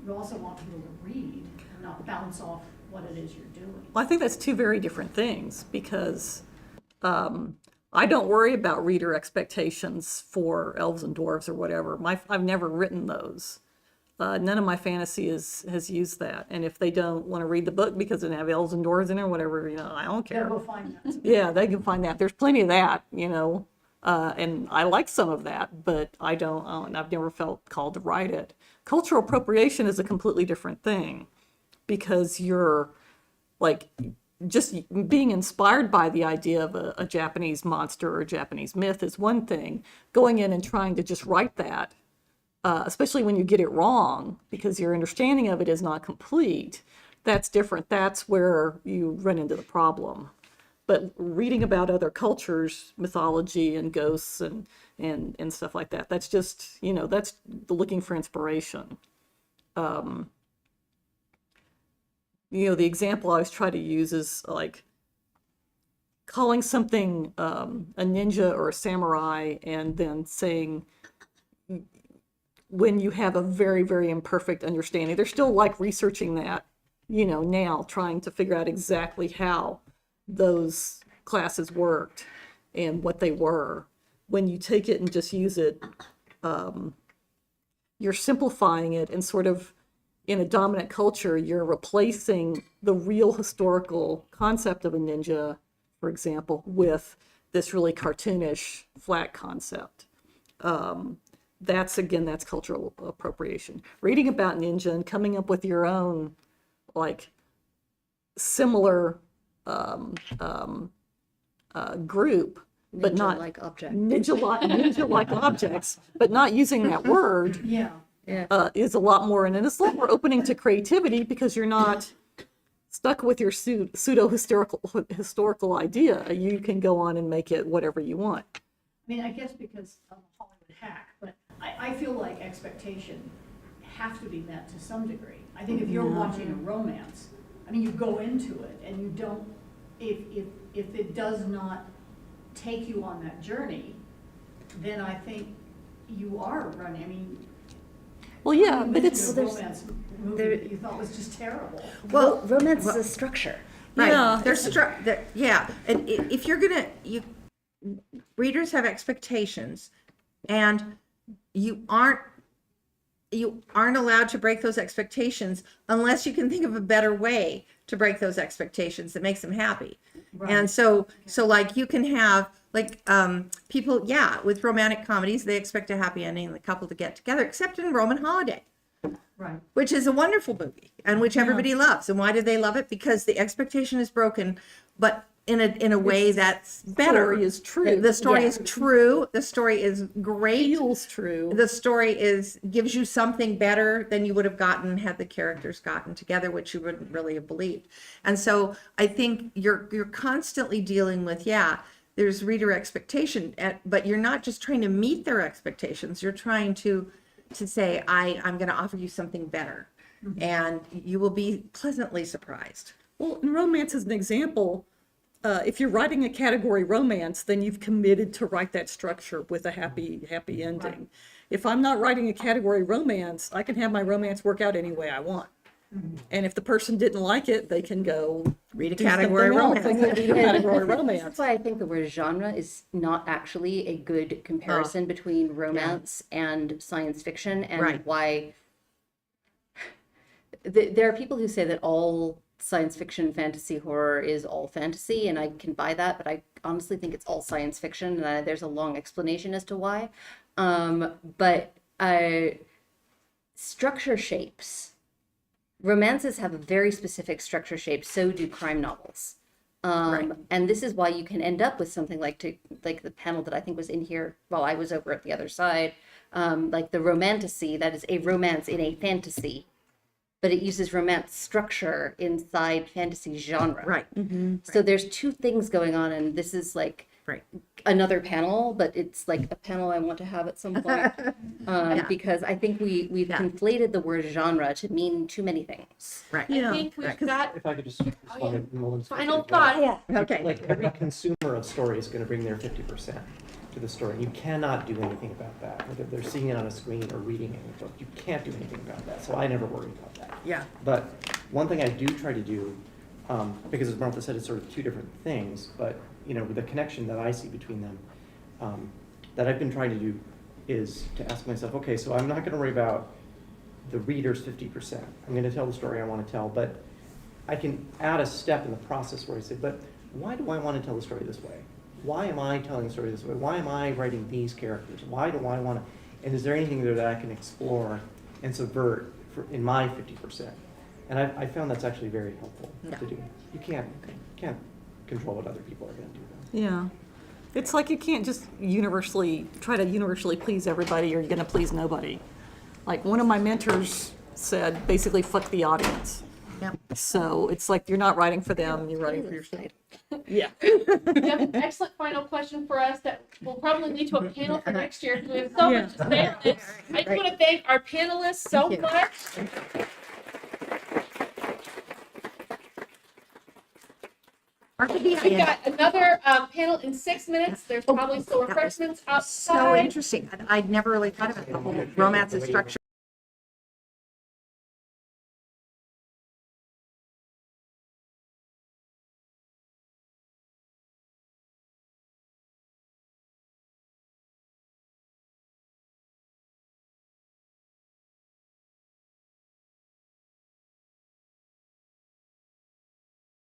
you also want people to read and not bounce off what it is you're doing. Well, I think that's two very different things, because I don't worry about reader expectations for elves and dwarves or whatever. I've never written those. None of my fantasy has used that. And if they don't want to read the book because it doesn't have elves and dwarves in it or whatever, I don't They'll care. go find that. Yeah, they can find that. There's plenty of that, and I like some of that, but I don't, I've never felt called to write it. Cultural appropriation is a completely different thing, because you're like just being inspired by the idea of a Japanese monster or a Japanese myth is one thing. Going in and trying to just write that, especially when you get it wrong because your understanding of it is not complete, that's different. That's where you run into the problem. But reading about other cultures, mythology and ghosts and stuff like that, that's just, that's looking for inspiration. The example I always try to use is like calling something a ninja or a samurai, and then saying, when you have a very, very imperfect understanding, they're still like researching that, now trying to figure out exactly how those classes worked and what they were. When you take it and just use it, you're simplifying it, and sort of in a dominant culture, you're replacing the real historical concept of a ninja, for example, with this really cartoonish, flat concept. That's cultural appropriation. Reading about ninja and coming up with your own, like, similar group, but not like object. ninja-like objects, but not using that word. Yeah. is a lot more, and it's a lot more opening to creativity because you're not stuck with your pseudo historical idea. You can go on and make it whatever you want. I mean, I guess because I'm a Hollywood hack, but I feel like expectation have to be met to some degree. I think if you're watching a romance, I mean, you go into it and you don't, if it does not take you on that journey, then I think you are running, I mean. Well, yeah, you but mentioned it's a romance movie that you thought was just terrible. Well, Romance is a structure. right. Yeah. Yeah. And if you're gonna, readers have expectations, and you aren't allowed to break those expectations unless you can think of a better way to break those expectations that makes them happy. And so like you can have like people, with romantic comedies, they expect a happy ending and the couple to get together, except in Roman Holiday, Right. which is a wonderful movie and which everybody loves. And why do they love it? Because the expectation is broken, but in a way that's better. story is true. The story Yeah. is true. The story is great. Feels true. The story gives you something better than you would have gotten had the characters gotten together, which you wouldn't really have believed. And so I think you're constantly dealing with, there's reader expectation, but you're not just trying to meet their expectations. You're trying to say, I'm going to offer you something better, and you will be pleasantly surprised. Well, in romance as an example, if you're writing a category romance, then you've committed to write that structure with a happy ending. Right. If I'm not writing a category romance, I can have my romance work out any way I want. And if the person didn't like it, they can go Read a do category something else. romance. They can read a category That's romance. why I think the word genre is not actually a good comparison between romance and science fiction, and Right. why there are people who say that all science fiction, fantasy, horror is all fantasy, and I can buy that, but I honestly think it's all science fiction, and there's a long explanation as to why. But structure shapes. Romances have a very specific structure shape, so do crime novels. And this is why you can end up with something like the panel that I think was in here while I was over at the other side, like the romantasy, that is a romance in a fantasy, but it uses romance structure inside fantasy genre. Right. So there's two things going on, and this is like Right. another panel, but it's like a panel I want to have at some point, because I think we've conflated the word genre to mean too many things. Right. Yeah. I think we've got If I could just respond to Nolan's final question as well. thought. Okay. Like every consumer of story is going to bring their 50% to the story. You cannot do anything about that. Whether they're seeing it on a screen or reading it in a book, you can't do anything about that. So I never worry about that. Yeah. But one thing I do try to do, because as Martha said, it's sort of two different things, but with the connection that I see between them, that I've been trying to do is to ask myself, okay, so I'm not going to worry about the reader's 50%. I'm going to tell the story I want to tell, but I can add a step in the process where I say, but why do I want to tell the story this way? Why am I telling the story this way? Why am I writing these characters? Why do I want to, and is there anything there that I can explore and subvert in my 50%? And I found that's actually very helpful to do. You can't control what other people are going to do, though. Yeah. It's like you can't just try to universally please everybody, or you're going to please nobody. Like one of my mentors said, basically, fuck the audience. Yep. So it's like you're not writing for them, you're writing for yourself. Yeah. You have an excellent final question for us that will probably lead to a panel for next year. We have so much to say on this. I just want to thank our panelists so Thank you. much. We've got another panel in 6 minutes. There's probably still refreshments So outside. interesting. I'd never really thought about the whole romance and structure.